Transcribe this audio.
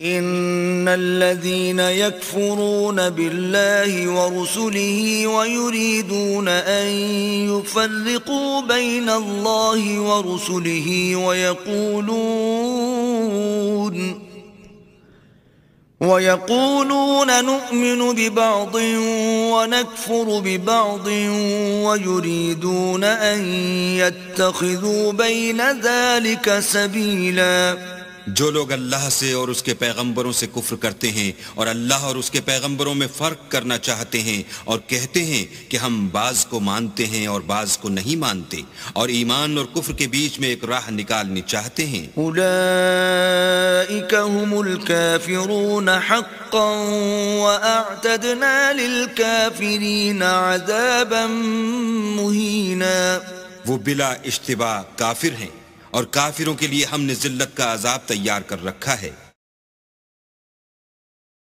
إن الذين يكفرون بالله ورسله ويريدون أن يفرقوا بين الله ورسله ويقولون نؤمن ببعض ونكفر ببعض ويريدون أن يتخذوا بين ذلك سبيلا جو لوگ اللہ سے اور اس کے پیغمبروں سے کفر کرتے ہیں اور اللہ اور اس کے پیغمبروں میں فرق کرنا چاہتے ہیں اور کہتے ہیں کہ ہم بعض کو مانتے ہیں اور بعض کو نہیں مانتے اور ایمان اور کفر کے بیچ میں ایک راہ نکالنی چاہتے ہیں، اولئک هم الكافرون حقا واعتدنا للكافرین عذابا مہینا، وہ بلا اشتباہ کافر ہیں اور کافروں کے لیے ہم نے ذلت کا عذاب تیار کر رکھا ہے۔